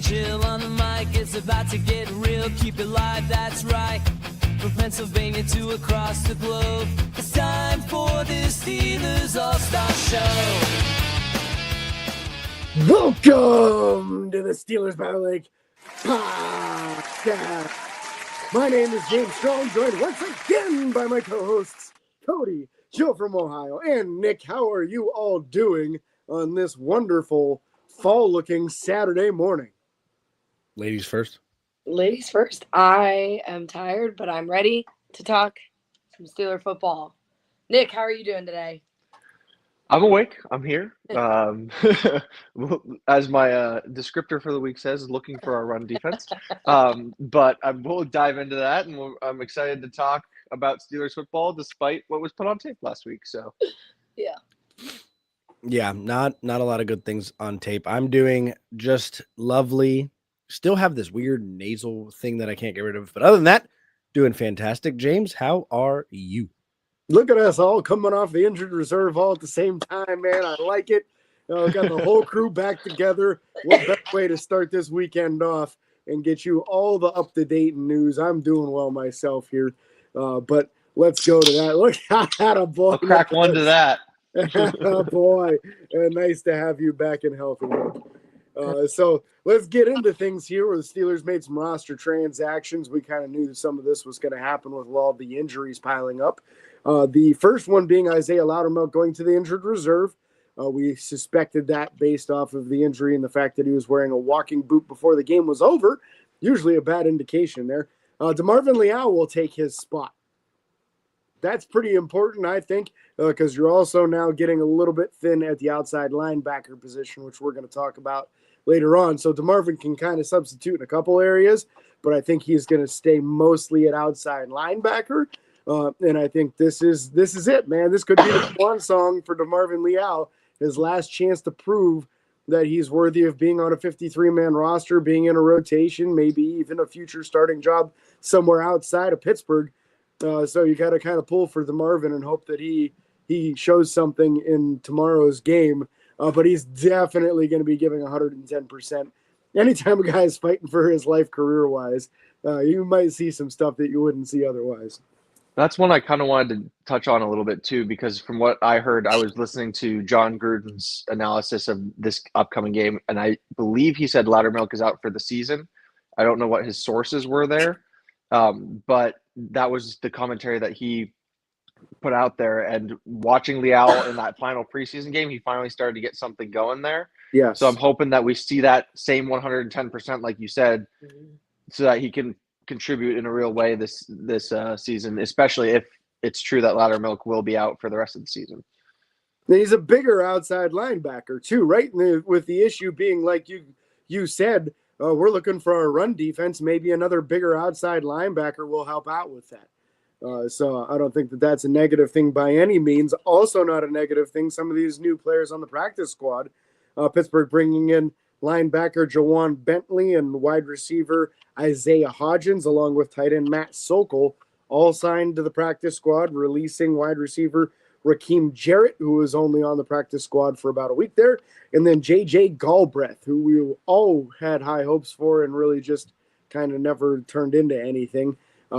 chill on the mic. It's about to get real. Keep it live, that's right. From Pennsylvania to across the globe, it's time for the Steelers All-Star Show. Welcome to the Steelers by the Lake podcast. My name is James Strong, joined once again by my co-hosts Cody, Joe from Ohio, and Nick. How are you all doing on this wonderful fall-looking Saturday morning? Ladies first. Ladies first. I am tired, but I'm ready to talk some Steeler football. Nick, how are you doing today? I'm awake. I'm here. As my descriptor for the week says, looking for our run defense. But we'll dive into that, and I'm excited to talk about Steelers football despite what was put on tape last week. So, Yeah, not a lot of good things on tape. I'm doing just lovely. Still have this weird nasal thing that I can't get rid of. But other than that, doing fantastic. James, how are you? Look at us all coming off the injured reserve all at the same time, man. I like it. Got the whole crew back together. What better way to start this weekend off and get you all the up-to-date news? I'm doing well myself here, but let's go to that. Look at that, boy. I'll crack one to that. Oh, boy. Nice to have you back in healthy. So let's get into things here where the Steelers made some roster transactions. We kind of knew that some of this was going to happen with all the injuries piling up. The first one being Isaiah Loudermilk going to the injured reserve. We suspected that based off of the injury and the fact that he was wearing a walking boot before the game was over. Usually a bad indication there. DeMarvin Leal will take his spot. That's pretty important, I think, because you're also now getting a little bit thin at the outside linebacker position, which we're going to talk about later on. So DeMarvin can kind of substitute in a couple areas, but I think he's going to stay mostly at outside linebacker. And I think this is it, man. This could be the one song for DeMarvin Leal, his last chance to prove that he's worthy of being on a 53-man roster, being in a rotation, maybe even a future starting job somewhere outside of Pittsburgh. So you got to kind of pull for DeMarvin and hope that he shows something in tomorrow's game. But he's definitely going to be giving 110%. Anytime a guy is fighting for his life career-wise, you might see some stuff that you wouldn't see otherwise. That's one I kind of wanted to touch on a little bit too, because from what I heard, I was listening to John Gruden's analysis of this upcoming game, and I believe he said Loudermilk is out for the season. I don't know what his sources were there, but that was the commentary that he put out there. And watching Leal in that final preseason game, he finally started to get something going there. Yes. So I'm hoping that we see that same 110%, like you said, so that he can contribute in a real way this season, especially if it's true that Loudermilk will be out for the rest of the season. He's a bigger outside linebacker too, right? With the issue being, like you said, we're looking for our run defense. Maybe another bigger outside linebacker will help out with that. So I don't think that that's a negative thing by any means. Also not a negative thing, some of these new players on the practice squad, Pittsburgh bringing in linebacker Jawan Bentley and wide receiver Isaiah Hodgins, along with tight end Matt Sokol, all signed to the practice squad, releasing wide receiver Raheem Jarrett, who was only on the practice squad for about a week there, and then J.J. Galbraith, who we all had high hopes for and really just kind of never turned into anything.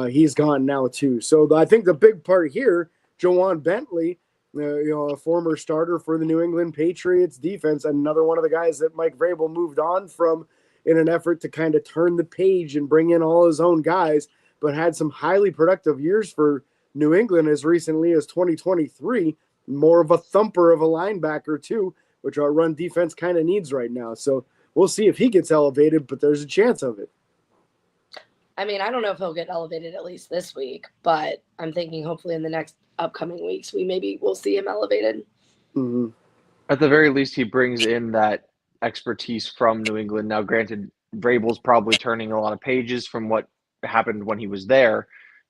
He's gone now too. So I think the big part here, Jawan Bentley, a former starter for the New England Patriots defense, another one of the guys that Mike Vrabel moved on from in an effort to kind of turn the page and bring in all his own guys, but had some highly productive years for New England as recently as 2023, more of a thumper of a linebacker too, which our run defense kind of needs right now. So we'll see if he gets elevated, but there's a chance of it. I mean, I don't know if he'll get elevated at least this week, but I'm thinking hopefully in the next upcoming weeks, we'll see him elevated. Mm-hmm. At the very least, he brings in that expertise from New England. Now, granted, Vrabel's probably turning a lot of pages from what happened when he was there,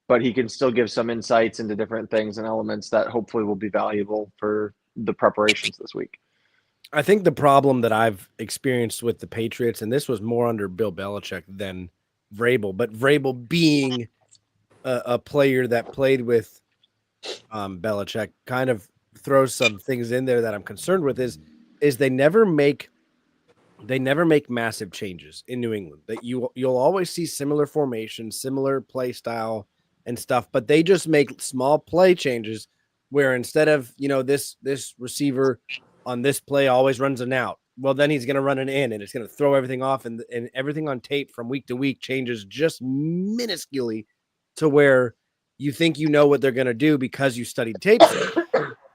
but he can still give some insights into different things and elements that hopefully will be valuable for the preparations this week. I think the problem that I've experienced with the Patriots, and this was more under Bill Belichick than Vrabel, but Vrabel being a player that played with Belichick kind of throws some things in there that I'm concerned with is they never make they never make massive changes in New England. That you'll always see similar formation, similar play style and stuff, but they just make small play changes where instead of, this receiver on this play always runs an out. Well, then he's going to run an in and it's going to throw everything off, and everything on tape from week to week changes just minusculely to where you think you know what they're going to do because you studied tape.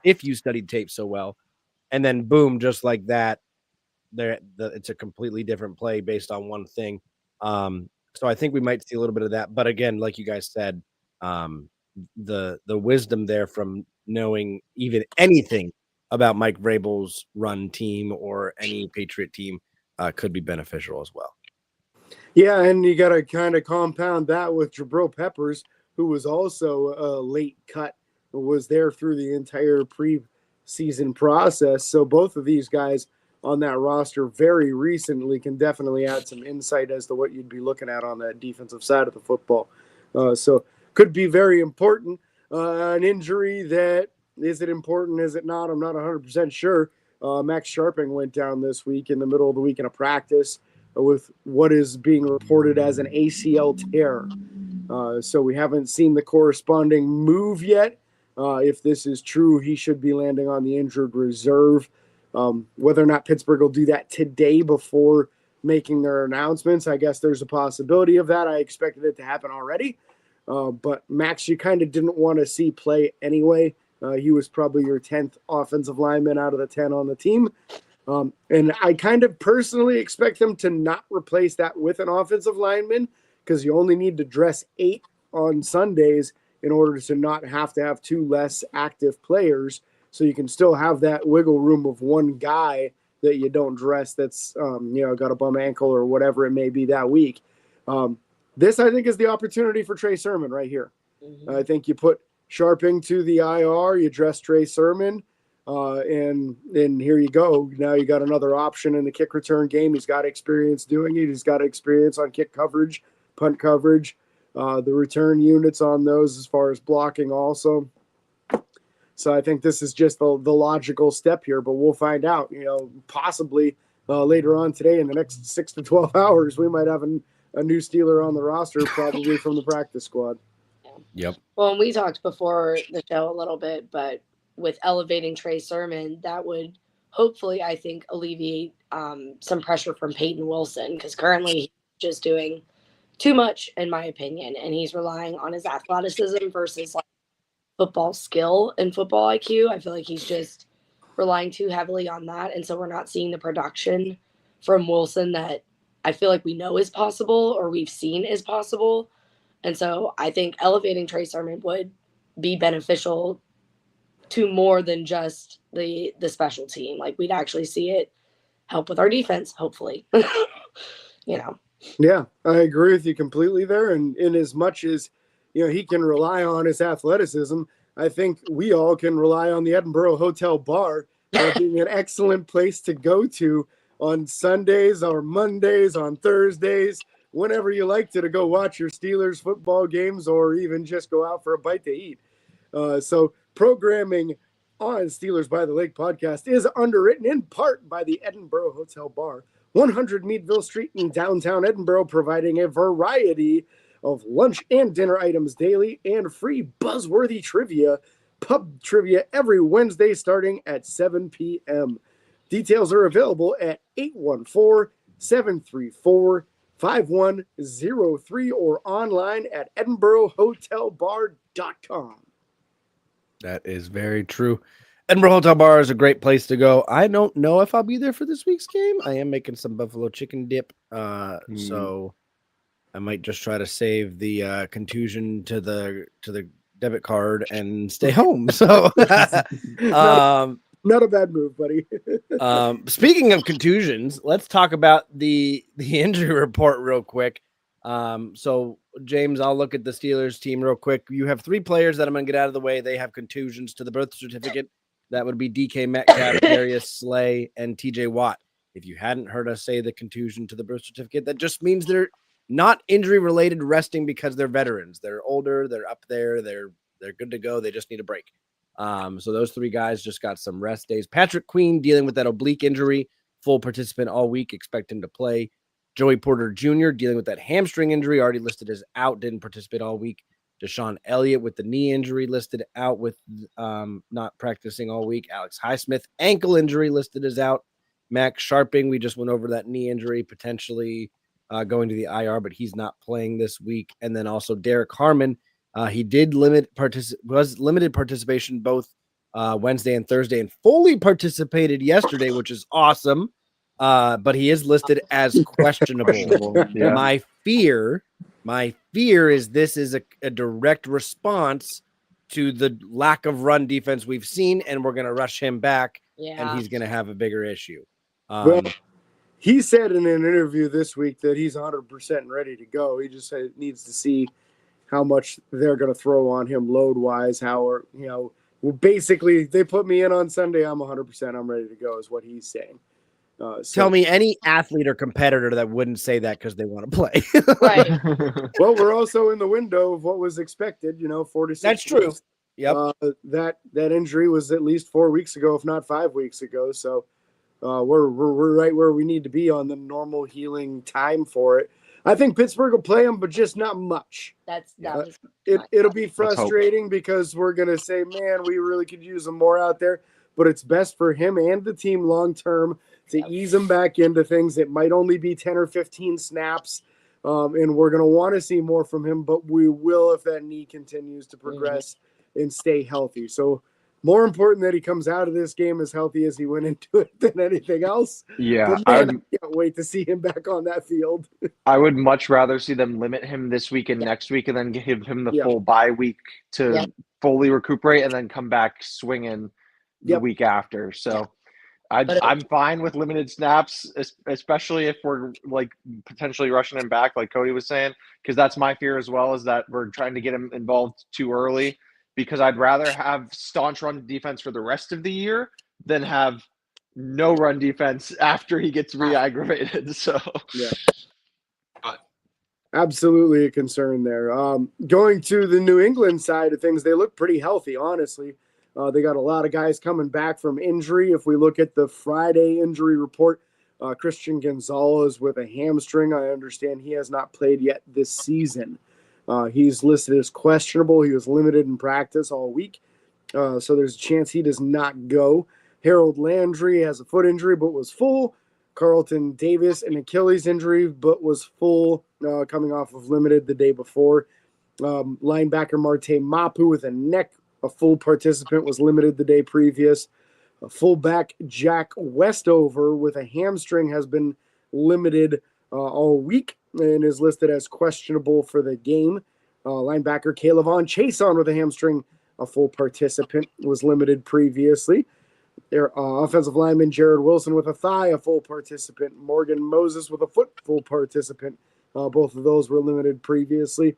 If you studied tape so well, and then boom, just like that, it's a completely different play based on one thing. So I think we might see a little bit of that. But again, like you guys said, the wisdom there from knowing even anything about Mike Vrabel's run team or any Patriot team could be beneficial as well. Yeah, and you got to kind of compound that with Jabril Peppers, who was also a late cut, was there through the entire preseason process. So both of these guys on that roster very recently can definitely add some insight as to what you'd be looking at on that defensive side of the football. So could be very important. An injury that, is it important, is it not? I'm not 100% sure. Max Sharping went down this week in the middle of the week in a practice with what is being reported as an ACL tear. So we haven't seen the corresponding move yet. If this is true, he should be landing on the injured reserve. Whether or not Pittsburgh will do that today before making their announcements, I guess there's a possibility of that. I expected it to happen already. But Max, you kind of didn't want to see play anyway. He was probably your 10th offensive lineman out of the 10 on the team. And I kind of personally expect them to not replace that with an offensive lineman, because you only need to dress 8 on Sundays in order to not have to have 2 less active players. So you can still have that wiggle room of one guy that you don't dress that's, got a bum ankle or whatever it may be that week. This, I think, is the opportunity for Trey Sermon right here. Mm-hmm. I think you put Sharping to the IR, you dress Trey Sermon, and here you go. Now you got another option in the kick return game. He's got experience doing it. He's got experience on kick coverage, punt coverage, the return units on those as far as blocking also. So I think this is just the logical step here, but we'll find out. Possibly later on today in the next 6 to 12 hours, we might have a new Steeler on the roster, probably from the practice squad. Yep. Well, and we talked before the show a little bit, but with elevating Trey Sermon, that would hopefully, I think, alleviate some pressure from Peyton Wilson, because currently he's just doing too much, in my opinion, and he's relying on his athleticism versus football skill and football IQ. I feel like he's just relying too heavily on that, and so we're not seeing the production from Wilson that I feel like we know is possible or we've seen is possible. And so I think elevating Trey Sermon would be beneficial to more than just the special team. We'd actually see it help with our defense, hopefully. Yeah, I agree with you completely there. And in as much as he can rely on his athleticism, I think we all can rely on the Edinburgh Hotel Bar being an excellent place to go to on Sundays or Mondays, on Thursdays, whenever you like to go watch your Steelers football games or even just go out for a bite to eat. So programming on Steelers by the Lake podcast is underwritten in part by the Edinburgh Hotel Bar, 100 Meadville Street in downtown Edinburgh, providing a variety of lunch and dinner items daily and free buzzworthy trivia, pub trivia every Wednesday starting at 7 p.m. Details are available at 814-734-5103 or online at edinburghhotelbar.com. That is very true. Edinburgh Hotel Bar is a great place to go. I don't know if I'll be there for this week's game. I am making some buffalo chicken dip, so I might just try to save the contusion to the debit card and stay home. So, not a bad move, buddy. Speaking of contusions, let's talk about the injury report real quick. So James, I'll look at the Steelers team real quick. You have 3 players that I'm going to get out of the way. They have contusions to the birth certificate. That would be DK Metcalf, Darius Slay, and TJ Watt. If you hadn't heard us say the contusion to the birth certificate, that just means they're not injury related, resting because they're veterans. They're older. They're up there. They're good to go. They just need a break. So those 3 guys just got some rest days. Patrick Queen dealing with that oblique injury. full participant all week. Expect him to play. Joey Porter Jr. dealing with that hamstring injury, already listed as out, didn't participate all week. Deshaun Elliott with the knee injury listed out with not practicing all week. Alex Highsmith, ankle injury listed as out. Max Sharping, we just went over that knee injury, potentially going to the IR, but he's not playing this week. And then also Derek Harmon, he did was limited participation both Wednesday and Thursday, and fully participated yesterday, which is awesome. But he is listed as questionable. Yeah. My fear is this is a direct response to the lack of run defense we've seen, and we're going to rush him back, and he's going to have a bigger issue. Well, he said in an interview this week that he's 100% ready to go. He just needs to see how much they're going to throw on him load-wise, well, basically, they put me in on Sunday, I'm 100%, I'm ready to go, is what he's saying. Tell me any athlete or competitor that wouldn't say that because they want to play. Right. Well, we're also in the window of what was expected, 4 to 6 That's true. weeks. Yep. That injury was at least 4 weeks ago, if not 5 weeks ago. So we're right where we need to be on the normal healing time for it. I think Pittsburgh will play him, but just not much. It'll be frustrating because we're going to say, man, we really could use him more out there. But it's best for him and the team long term to ease him back into things. It might only be 10 or 15 snaps, and we're going to want to see more from him, but we will if that knee continues to progress and stay healthy. So more important that he comes out of this game as healthy as he went into it than anything else. Yeah, I can't wait to see him back on that field. I would much rather see them limit him this week and next week and then give him the full bye week to fully recuperate and then come back swinging the week after. So I'm fine with limited snaps, especially if we're like potentially rushing him back, like Cody was saying, because that's my fear as well, is that we're trying to get him involved too early, because I'd rather have staunch run defense for the rest of the year than have no run defense after he gets re-aggravated. So absolutely a concern there. Going to the New England side of things, they look pretty healthy, honestly. They got a lot of guys coming back from injury. If we look at the Friday injury report, Christian Gonzalez with a hamstring. I understand he has not played yet this season. He's listed as questionable. He was limited in practice all week. So there's a chance he does not go. Harold Landry has a foot injury but was full. Carlton Davis, an Achilles injury but was full, coming off of limited the day before. Linebacker Marte Mapu with a full participant, was limited the day previous. Fullback Jack Westover with a hamstring has been limited all week and is listed as questionable for the game. Linebacker Kaylavon Chason with a hamstring, a full participant, was limited previously. Their offensive lineman Jared Wilson with a thigh, a full participant. Morgan Moses with a foot, full participant. Both of those were limited previously.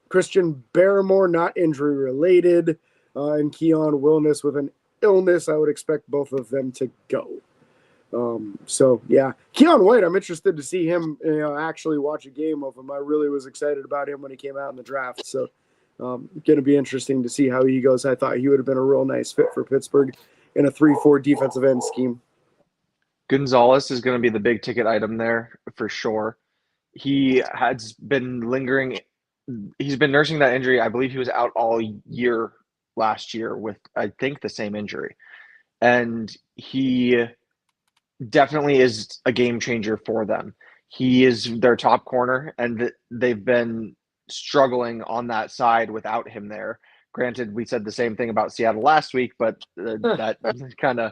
Christian Barrymore, not injury related. And Keon Wilness with an illness. I would expect both of them to go. Keon White, I'm interested to see him actually watch a game of him. I really was excited about him when he came out in the draft. So going to be interesting to see how he goes. I thought he would have been a real nice fit for Pittsburgh in a 3-4 defensive end scheme. Gonzalez is going to be the big ticket item there for sure. He has been lingering. He's been nursing that injury. I believe he was out all year last year with, I think, the same injury. And he definitely is a game changer for them. He is their top corner, and they've been struggling on that side without him there. Granted, we said the same thing about Seattle last week, but that kind of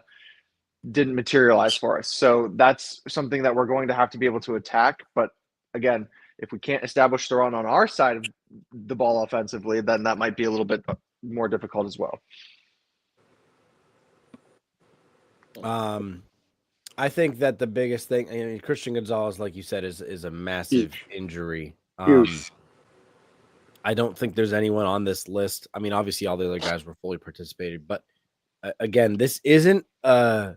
didn't materialize for us. So that's something that we're going to have to be able to attack. But again, if we can't establish the run on our side of the ball offensively, then that might be a little bit more difficult as well. I think that the biggest thing, Christian Gonzalez, like you said, is a massive injury. I don't think there's anyone on this list. I mean, obviously all the other guys were fully participated, but again, this isn't a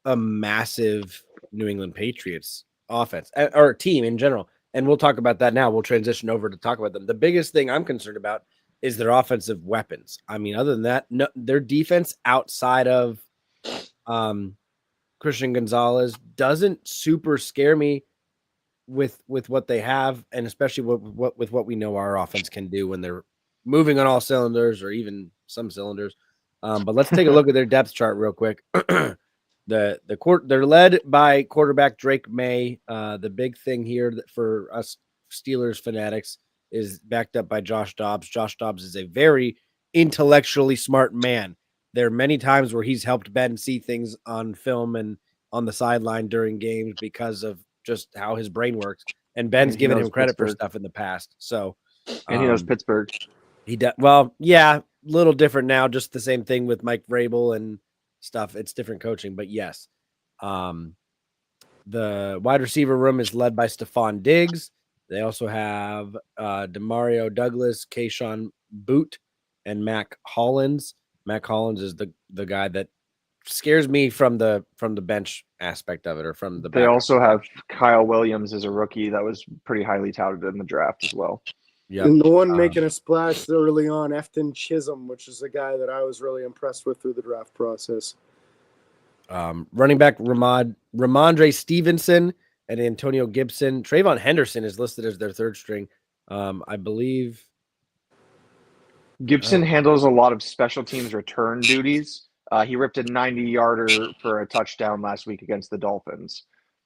massive New England Patriots offense or team in general. And we'll talk about that now. We'll transition over to talk about them. The biggest thing I'm concerned about is their offensive weapons. I mean, other than that, no, their defense outside of Christian Gonzalez doesn't super scare me with what they have, and especially with what we know our offense can do when they're moving on all cylinders or even some cylinders. But let's take a look at their depth chart real quick. They're led by quarterback Drake May. The big thing here for us Steelers fanatics is backed up by Josh Dobbs. Josh Dobbs is a very intellectually smart man. There are many times where he's helped Ben see things on film and on the sideline during games because of just how his brain works. And Ben's given him credit for stuff in the past. So, and he knows Pittsburgh. He does. Well, yeah, a little different now. Just the same thing with Mike Vrabel and stuff. It's different coaching, but yes. The wide receiver room is led by Stephon Diggs. They also have Demario Douglas, Kayshawn Boot, and Mac Hollins. Mac Hollins is the guy that scares me from the bench aspect of it, or from the They also have Kyle Williams as a rookie that was pretty highly touted in the draft as well. Yep. And the one making a splash early on, Efton Chisholm, which is a guy that I was really impressed with through the draft process. Running back Ramondre Stevenson and Antonio Gibson. Trayvon Henderson is listed as their third string. I believe Gibson handles a lot of special teams return duties. He ripped a 90-yarder for a touchdown last week against the Dolphins.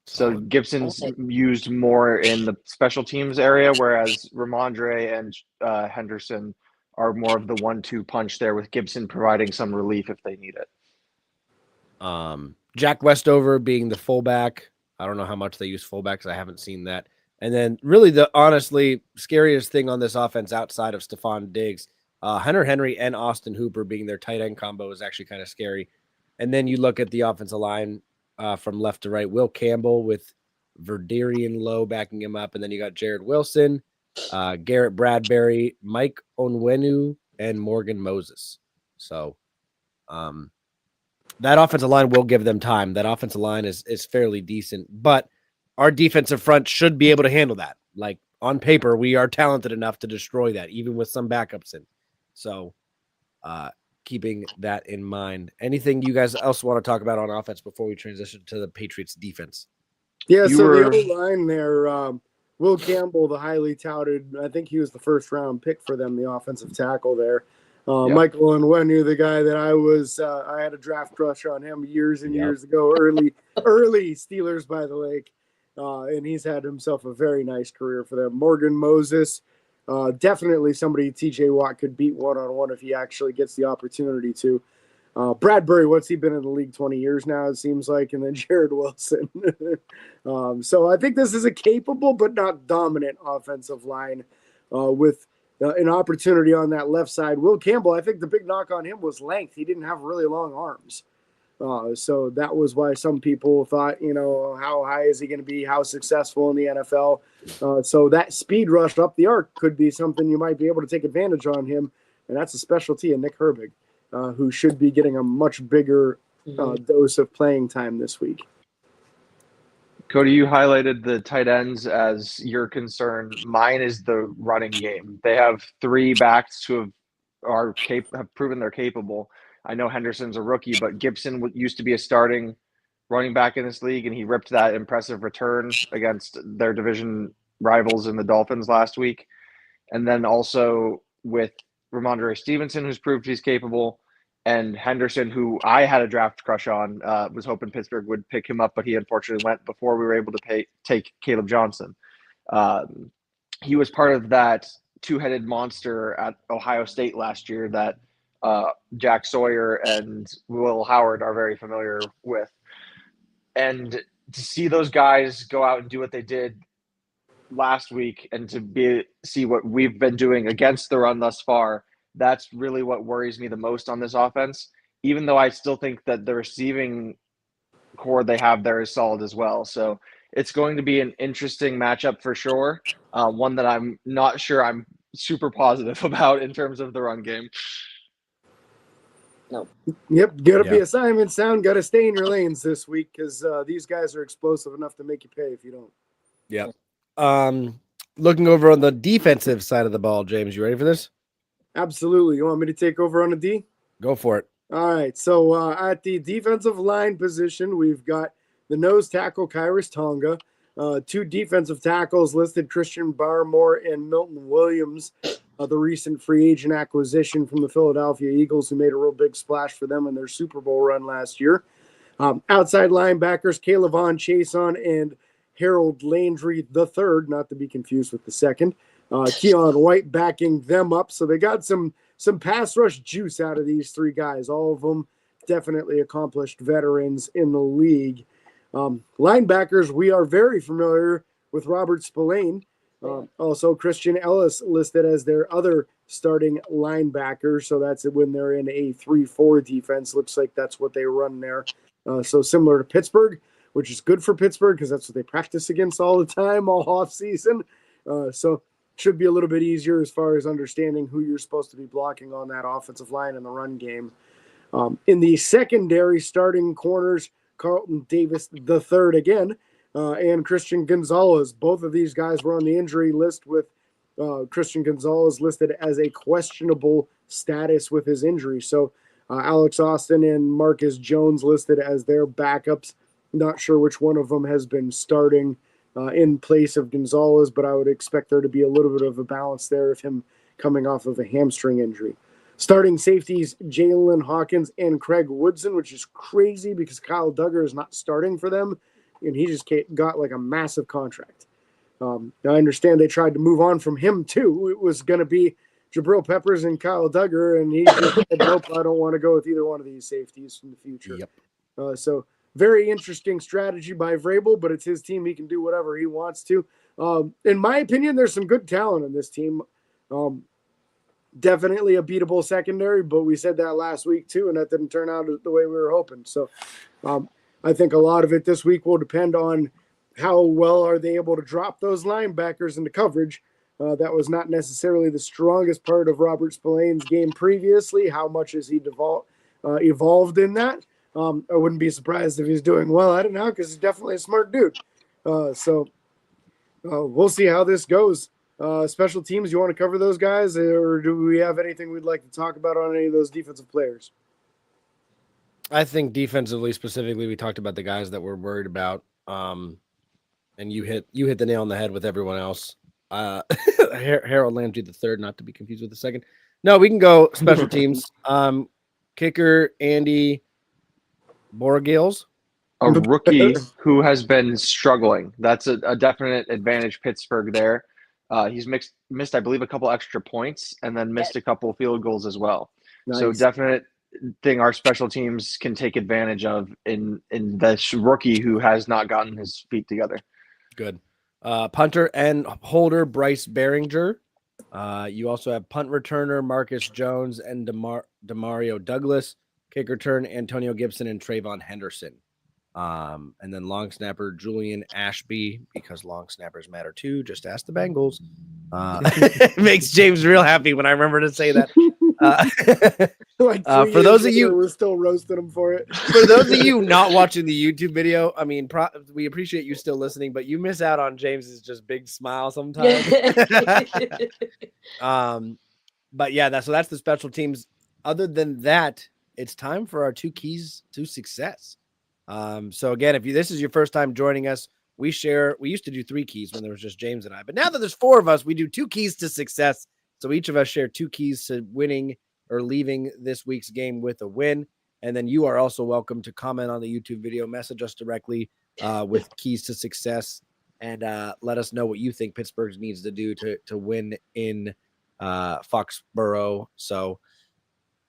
So Gibson's used more in the special teams area, whereas Ramondre and Henderson are more of the 1-2 punch there, with Gibson providing some relief if they need it. Jack Westover being the fullback. I don't know how much they use fullbacks. I haven't seen that. And then really the honestly scariest thing on this offense outside of Stephon Diggs, Hunter Henry and Austin Hooper being their tight end combo is actually kind of scary. And then you look at the offensive line from left to right. Will Campbell with Verderian Lowe backing him up. And then you got Jared Wilson, Garrett Bradbury, Mike Onwenu, and Morgan Moses. So that offensive line will give them time. That offensive line is fairly decent, but our defensive front should be able to handle that. Like on paper, we are talented enough to destroy that, even with some backups in. So keeping that in mind. Anything you guys else want to talk about on offense before we transition to the Patriots defense? Yeah, the O-line there, Will Campbell, the highly touted, I think he was the first round pick for them, the offensive tackle there. Michael Onwenu, the guy that I had a draft crush on him years and years ago, early Steelers by the Lake. And he's had himself a very nice career for them. Morgan Moses, definitely somebody TJ Watt could beat one-on-one if he actually gets the opportunity to. Bradbury, what's he been in the league 20 years now, it seems like, and then Jared Wilson. So I think this is a capable but not dominant offensive line with an opportunity on that left side. Will Campbell, I think the big knock on him was length. He didn't have really long arms. So that was why some people thought, how high is he going to be? How successful in the NFL? So that speed rush up the arc could be something you might be able to take advantage on him. And that's a specialty of Nick Herbig, who should be getting a much bigger dose of playing time this week. Cody, you highlighted the tight ends as your concern. Mine is the running game. They have three backs who have proven they're capable. I know Henderson's a rookie, but Gibson used to be a starting running back in this league, and he ripped that impressive return against their division rivals in the Dolphins last week. And then also with Ramondre Stevenson, who's proved he's capable, and Henderson, who I had a draft crush on, was hoping Pittsburgh would pick him up, but he unfortunately went before we were able to take Caleb Johnson. He was part of that two-headed monster at Ohio State last year that Jack Sawyer and Will Howard are very familiar with. And to see those guys go out and do what they did last week and to see what we've been doing against the run thus far, that's really what worries me the most on this offense, even though I still think that the receiving core they have there is solid as well. So it's going to be an interesting matchup for sure, one that I'm not sure I'm super positive about in terms of the run game. No. Yep, got to be assignment sound, got to stay in your lanes this week because these guys are explosive enough to make you pay if you don't. Yep. Looking over on the defensive side of the ball, James, you ready for this? Absolutely. You want me to take over on a D? Go for it. All right. So at the defensive line position, we've got the nose tackle, Kyrus Tonga. Two defensive tackles listed, Christian Barmore and Milton Williams, the recent free agent acquisition from the Philadelphia Eagles, who made a real big splash for them in their Super Bowl run last year. Outside linebackers, Calevon Chason and Harold Landry III, not to be confused with the second. Keon White backing them up. So they got some pass rush juice out of these three guys. All of them definitely accomplished veterans in the league. Linebackers, we are very familiar with Robert Spillane. Also, Christian Ellis listed as their other starting linebacker. So that's when they're in a 3-4 defense. Looks like that's what they run there. So similar to Pittsburgh, which is good for Pittsburgh because that's what they practice against all the time, all off season. So should be a little bit easier as far as understanding who you're supposed to be blocking on that offensive line in the run game. In the secondary starting corners, Carlton Davis III again, and Christian Gonzalez. Both of these guys were on the injury list with Christian Gonzalez listed as a questionable status with his injury. So Alex Austin and Marcus Jones listed as their backups. Not sure which one of them has been starting in place of Gonzalez, but I would expect there to be a little bit of a balance there of him coming off of a hamstring injury. Starting safeties, Jalen Hawkins and Craig Woodson, which is crazy because Kyle Duggar is not starting for them, and he just got like a massive contract. I understand they tried to move on from him too. It was going to be Jabril Peppers and Kyle Duggar, and he just said, nope, I don't want to go with either one of these safeties in the future. Yep. So very interesting strategy by Vrabel, but it's his team. He can do whatever he wants to. In my opinion, there's some good talent in this team. Definitely a beatable secondary, but we said that last week too, and that didn't turn out the way we were hoping. So I think a lot of it this week will depend on how well are they able to drop those linebackers into coverage. That was not necessarily the strongest part of Robert Spillane's game previously. How much has he evolved in that? I wouldn't be surprised if he's doing well at it now because he's definitely a smart dude. So we'll see how this goes. Special teams, you want to cover those guys, or do we have anything we'd like to talk about on any of those defensive players? I think defensively, specifically, we talked about the guys that we're worried about, and you hit the nail on the head with everyone else. Harold Landry III, not to be confused with the second. No, we can go special teams. Kicker Andy Borgils, a rookie who has been struggling. That's a definite advantage Pittsburgh there. He's missed, I believe, a couple extra points and then missed a couple field goals as well. Nice. So definite thing our special teams can take advantage of in this rookie who has not gotten his feet together. Good. Punter and holder Bryce Behringer. You also have punt returner Marcus Jones and Demario Douglas. Kick return Antonio Gibson and Trayvon Henderson. And then long snapper Julian Ashby, because long snappers matter too. Just ask the Bengals. It makes James real happy when I remember to say that. For those of you, we're still roasting them for it. For those of you not watching the YouTube video, I mean, we appreciate you still listening, but you miss out on James's just big smile sometimes. But yeah, that's the special teams. Other than that, it's time for our 2 keys to success. So again, if this is your first time joining us, we used to do 3 keys when there was just James and I, but now that there's 4 of us, we do 2 keys to success. So each of us share 2 keys to winning or leaving this week's game with a win. And then you are also welcome to comment on the YouTube video, message us directly with keys to success, and let us know what you think Pittsburgh needs to do to win in Foxborough. So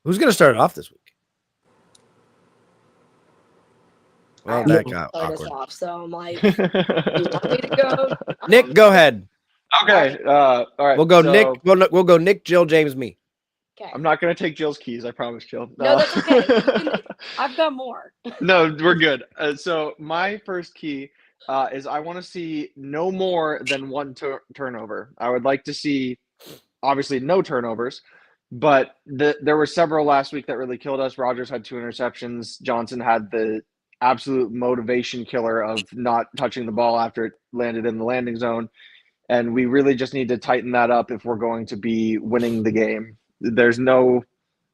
who's going to start off this week? Well, that got awkward. Off, so I'm like, you want me to go? Nick, go ahead. Okay. All right. We'll go Nick. We'll go Nick, Jill, James, me. Okay. I'm not going to take Jill's keys. I promise, Jill. No, that's okay. I've got more. No, we're good. So my first key is I want to see no more than 1 turnover. I would like to see, obviously, no turnovers. But there were several last week that really killed us. Rodgers had 2 interceptions. Johnson had the absolute motivation killer of not touching the ball after it landed in the landing zone. And we really just need to tighten that up if we're going to be winning the game. There's no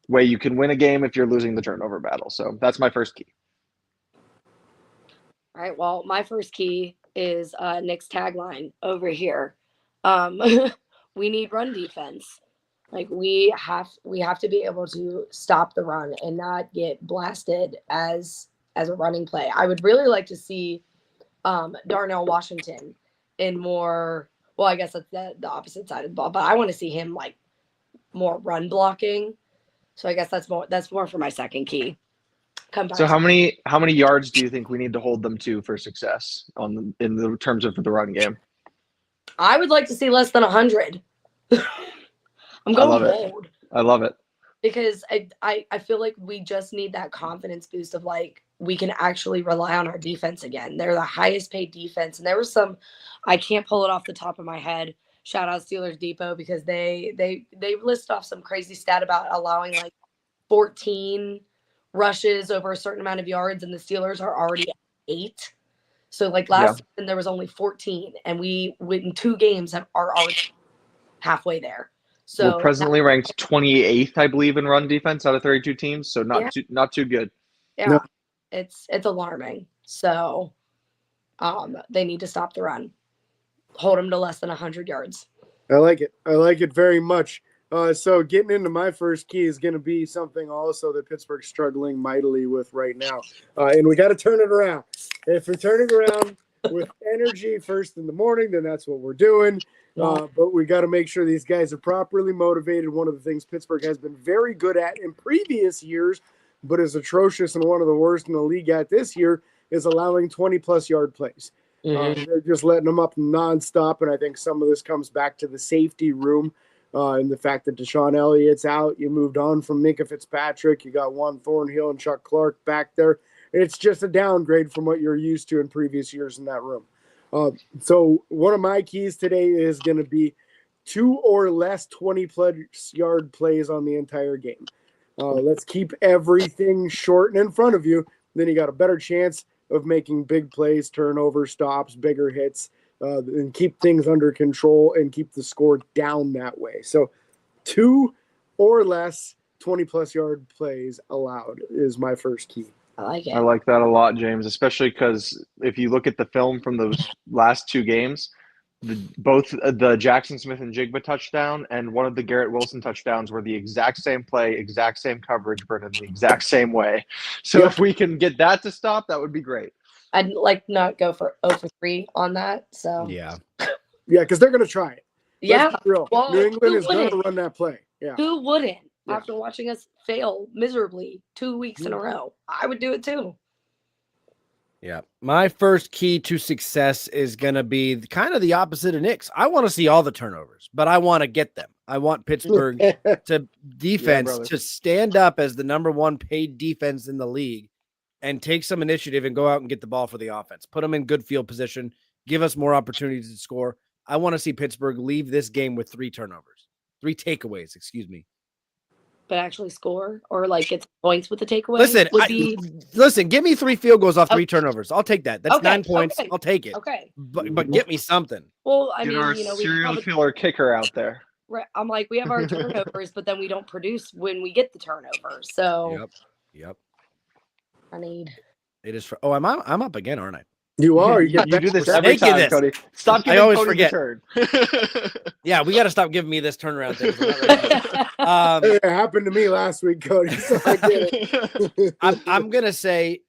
way you can win a game if you're losing the turnover battle. So that's my first key. All right. Well, my first key is Nick's tagline over here. We need run defense. Like we have to be able to stop the run and not get blasted as a running play. I would really like to see Darnell Washington in more. Well, I guess that's the opposite side of the ball, but I want to see him like more run blocking. So I guess that's more for my second key. Come back. So how many yards do you think we need to hold them to for success in the terms of the run game? I would like to see less than 100. I'm going bold. I love it. Because I feel like we just need that confidence boost of like we can actually rely on our defense again. They're the highest paid defense, and there was some, I can't pull it off the top of my head. Shout out Steelers Depot because they list off some crazy stat about allowing like 14 rushes over a certain amount of yards, and the Steelers are already at 8. So like last season there was only 14, and we in 2 games are already halfway there. So we're presently ranked 28th, I believe, in run defense out of 32 teams. So not too good. Yeah, no. It's alarming. So they need to stop the run. Hold them to less than 100 yards. I like it. I like it very much. So getting into my first key is going to be something also that Pittsburgh's struggling mightily with right now. And we got to turn it around. If we're turning around with energy first in the morning, then that's what we're doing. But we got to make sure these guys are properly motivated. One of the things Pittsburgh has been very good at in previous years, but is atrocious and one of the worst in the league at this year, is allowing 20-plus yard plays. They're just letting them up nonstop, and I think some of this comes back to the safety room and the fact that Deshaun Elliott's out. You moved on from Minka Fitzpatrick. You got Juan Thornhill and Chuck Clark back there. It's just a downgrade from what you're used to in previous years in that room. So one of my keys today is going to be 2 or less 20-plus yard plays on the entire game. Let's keep everything short and in front of you. Then you got a better chance of making big plays, turnover, stops, bigger hits, and keep things under control and keep the score down that way. So 2 or less 20-plus yard plays allowed is my first key. I like it. I like that a lot, James, especially because if you look at the film from those last 2 games, both the Jackson Smith and Jigba touchdown and one of the Garrett Wilson touchdowns were the exact same play, exact same coverage, Brennan, the exact same way. So if we can get that to stop, that would be great. I'd like not go for 0 for 3 on that. So yeah, because they're going to try it. Yeah. Well, New England is going to run that play. Yeah. Who wouldn't? Yeah. After watching us fail miserably 2 weeks in a row, I would do it too. Yeah. My first key to success is going to be kind of the opposite of Nick's. I want to see all the turnovers, but I want to get them. I want Pittsburgh to defense to stand up as the number 1 paid defense in the league and take some initiative and go out and get the ball for the offense. Put them in good field position, give us more opportunities to score. I want to see Pittsburgh leave this game with 3 takeaways, excuse me. But actually score or like get points with the takeaway. Listen, give me 3 field goals off 3 turnovers. I'll take that. That's 9 points. Okay. I'll take it. Okay. But get me something. Well, I get mean, our serial killer kicker out there. Right. I'm like, we have our turnovers, but then we don't produce when we get the turnover. So Yep. I need. It is. I'm up again, aren't I? You are. You do this every time, Cody. Stop giving Cody forget. the turn. Yeah, we got to stop giving me this turnaround thing. It happened to me last week, Cody. So I get it. I'm gonna say,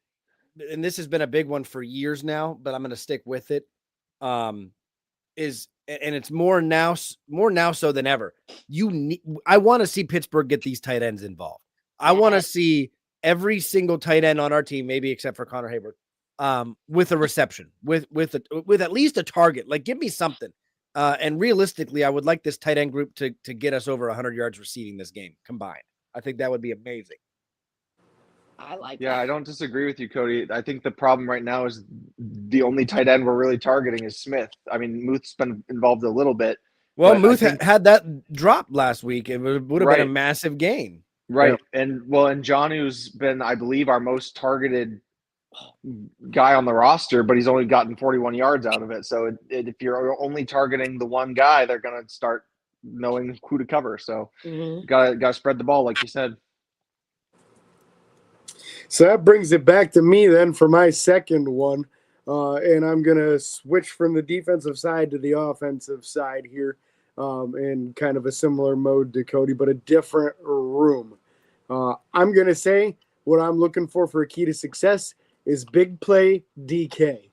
and this has been a big one for years now, but I'm gonna stick with it. It's more now so than ever. I want to see Pittsburgh get these tight ends involved. I want to see every single tight end on our team, maybe except for Connor Hayward, with a reception, with at least a target. Like, give me something. And realistically, I would like this tight end group to get us over 100 yards receiving this game combined. I think that would be amazing. I like that. that. I don't disagree with you, Cody. I think the problem right now is the only tight end we're really targeting is Smith. I mean, Muth's been involved a little bit. Well, Muth had that drop last week. It would have been a massive gain. Right. Yeah. And Jonnu's been, I believe, our most targeted guy on the roster, but he's only gotten 41 yards out of it. So if you're only targeting the one guy, they're going to start knowing who to cover. So got to spread the ball, like you said. So that brings it back to me then for my second one. And I'm going to switch from the defensive side to the offensive side here in kind of a similar mode to Cody, but a different room. I'm going to say what I'm looking for a key to success is big play DK.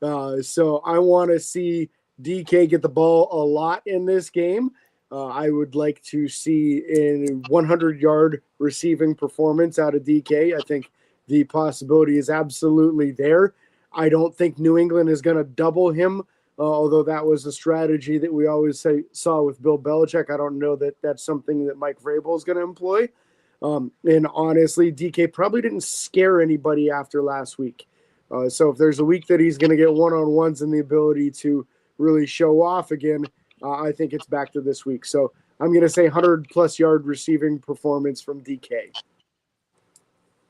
So I want to see DK get the ball a lot in this game. I would like to see a 100-yard receiving performance out of DK. I think the possibility is absolutely there. I don't think New England is going to double him, although that was a strategy that we always saw with Bill Belichick. I don't know that that's something that Mike Vrabel is going to employ. And honestly, DK probably didn't scare anybody after last week. So if there's a week that he's going to get one-on-ones and the ability to really show off again, I think it's back to this week. So I'm going to say 100-plus yard receiving performance from DK.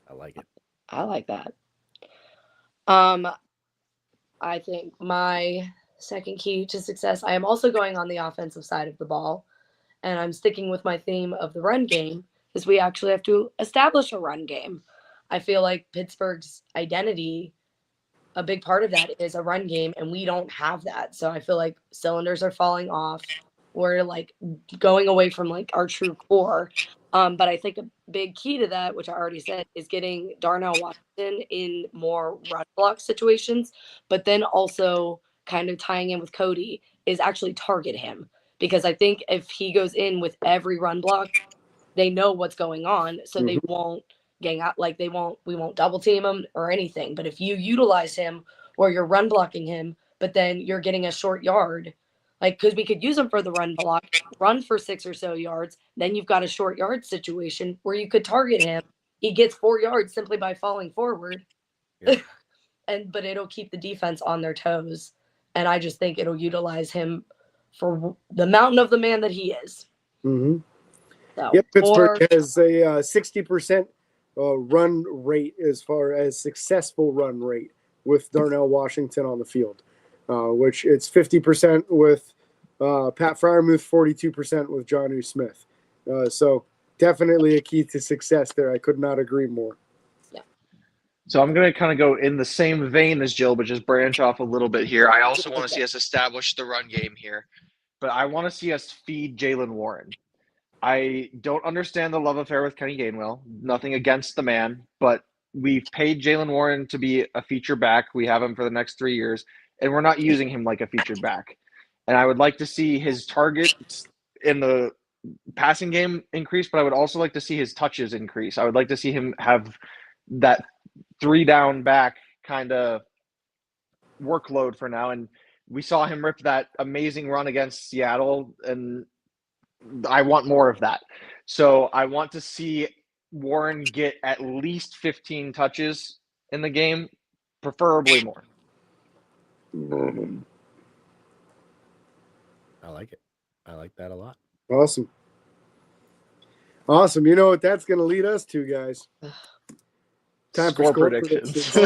I like it. I like that. I think my second key to success, I am also going on the offensive side of the ball, and I'm sticking with my theme of the run game, because we actually have to establish a run game. I feel like Pittsburgh's identity, a big part of that is a run game, and we don't have that. So I feel like cylinders are falling off. We're like going away from like our true core. But I think a big key to that, which I already said, is getting Darnell Washington in more run block situations, but then also kind of tying in with Cody is actually target him. Because I think if he goes in with every run block, they know what's going on. So they won't gang out, like we won't double team him or anything. But if you utilize him or you're run blocking him, but then you're getting a short yard, like, because we could use him for the run block, run for 6 or so yards, then you've got a short yard situation where you could target him. He gets 4 yards simply by falling forward. Yeah. But it'll keep the defense on their toes. And I just think it'll utilize him for the mountain of the man that he is. Mm-hmm. So, Yep, Pittsburgh has a 60% run rate as far as successful run rate with Darnell Washington on the field, which it's 50% with Pat Freiermuth, 42% with Jonnu Smith. So definitely a key to success there. I could not agree more. Yeah. So I'm going to kind of go in the same vein as Jill, but just branch off a little bit here. I also want to see us establish the run game here, but I want to see us feed Jaylen Warren. I don't understand the love affair with Kenny Gainwell. Nothing against the man, but we've paid Jaylen Warren to be a feature back. We have him for the next 3 years, and we're not using him like a featured back. And I would like to see his targets in the passing game increase, but I would also like to see his touches increase. I would like to see him have that 3-down back kind of workload for now. And we saw him rip that amazing run against Seattle, and I want more of that. So I want to see Warren get at least 15 touches in the game, preferably more. I like it. I like that a lot. Awesome. Awesome. You know what that's going to lead us to, guys? Time for score predictions.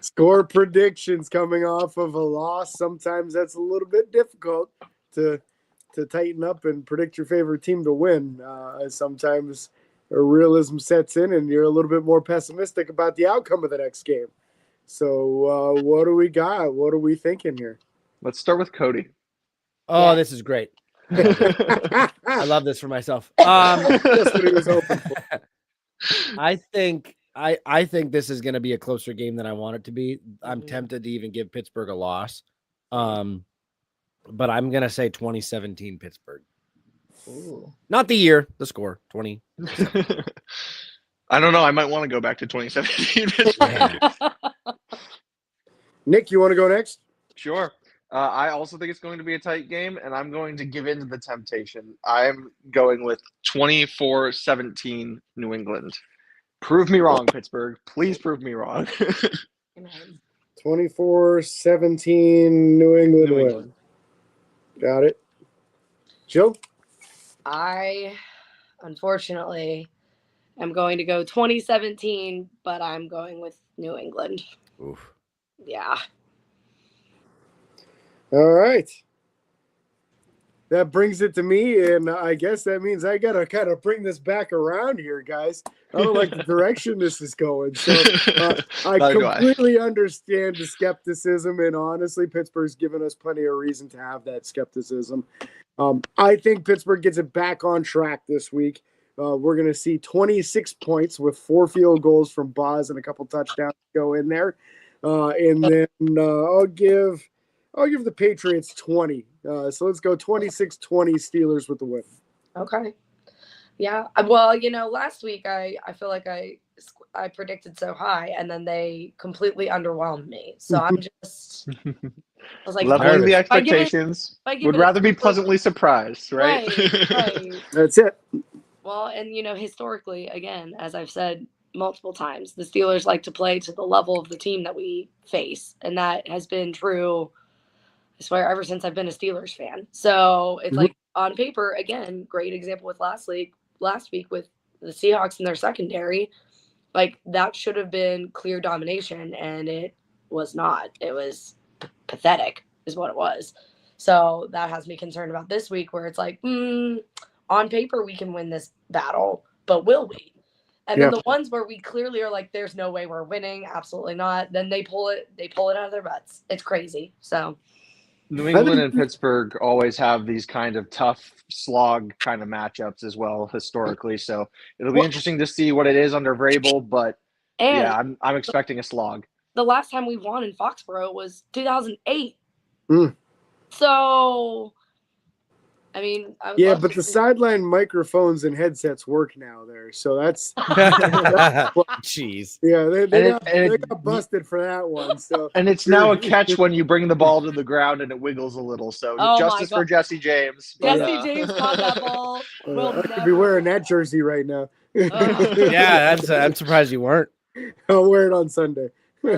Score predictions coming off of a loss. Sometimes that's a little bit difficult to tighten up and predict your favorite team to win. Sometimes a realism sets in and you're a little bit more pessimistic about the outcome of the next game. So what do we got? What are we thinking here? Let's start with Cody. Oh, this is great. I love this for myself. That's what he was hoping for. I think this is going to be a closer game than I want it to be. I'm tempted to even give Pittsburgh a loss. But I'm going to say 2017 Pittsburgh. Ooh. Not the year, the score, 20. I don't know. I might want to go back to 2017 Pittsburgh. Nick, you want to go next? Sure. I also think it's going to be a tight game, and I'm going to give in to the temptation. I'm going with 24-17 New England. Prove me wrong, Pittsburgh. Please prove me wrong. 24-17 New England win. Got it. Jill? I, unfortunately, am going to go 2017, but I'm going with New England. Oof. Yeah. All right. that brings it to me, and I guess that means I gotta kind of bring this back around here, guys. I don't like the direction this is going, so I Neither do completely understand the skepticism, and honestly, Pittsburgh's given us plenty of reason to have that skepticism. I think Pittsburgh gets it back on track this week. We're going to see 26 points with 4 field goals from Boz and a couple touchdowns go in there, and then I'll give the Patriots 20. So let's go 26-20 Steelers with the win. Okay. Yeah. Well, last week I feel like I predicted so high, and then they completely underwhelmed me. So I'm just, I was like, leveling the if expectations. if I give Would it a rather be super- pleasantly surprised, right? Right. That's it. Well, and historically, again, as I've said multiple times, the Steelers like to play to the level of the team that we face, and that has been true, I swear, ever since I've been a Steelers fan. So it's like on paper, again, great example with last week with the Seahawks and their secondary, like that should have been clear domination, and it was not. It was pathetic, is what it was. So that has me concerned about this week, where it's like, on paper we can win this battle, but will we? And then the ones where we clearly are like, there's no way we're winning, absolutely not, then they pull it out of their butts. It's crazy. So New England and Pittsburgh always have these kind of tough slog kind of matchups as well historically. So it'll be interesting to see what it is under Vrabel, but I'm expecting a slog. The last time we won in Foxborough was 2008. So I mean, but the sideline microphones and headsets work now there, so that's jeez. Yeah, they got busted for that one. So and it's now a catch when you bring the ball to the ground and it wiggles a little. So justice for Jesse James. Jesse James caught that ball. I could be wearing that jersey right now. Yeah, I'm surprised you weren't. I'll wear it on Sunday. I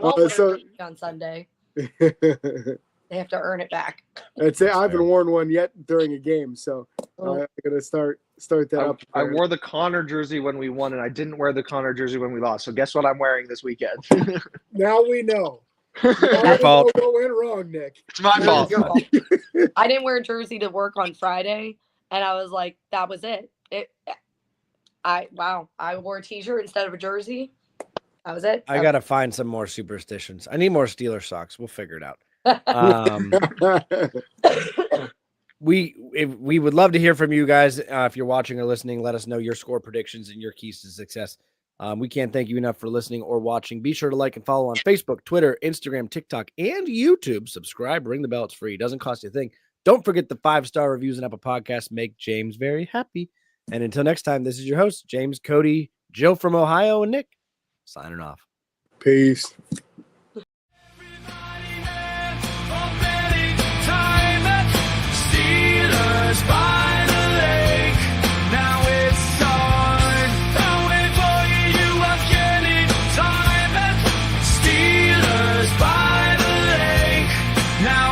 won't wear it on Sunday. They have to earn it back. That's it. I haven't worn one yet during a game, so I'm gonna start that up. I wore the Connor jersey when we won, and I didn't wear the Connor jersey when we lost. So guess what I'm wearing this weekend? Now we know. Your fault. What went wrong, Nick? It's my fault. Your fault. I didn't wear a jersey to work on Friday, and I was like, that was it. I wore a t-shirt instead of a jersy. That was it. I gotta find some more superstitions. I need more Steeler socks. We'll figure it out. We would love to hear from you guys. If you're watching or listening, let us know your score predictions and your keys to success. We can't thank you enough for listening or watching. Be sure to like and follow on Facebook, Twitter, Instagram, TikTok, and YouTube. Subscribe, ring the bell. It's free. It doesn't cost you a thing. Don't forget the 5-star reviews and Apple Podcasts make James very happy. And until next time, this is your host, James, Cody, Joe from Ohio, and Nick signing off. Peace. By the lake, now it's on. I'll wait for you, I'm getting tired. Steelers by the lake, now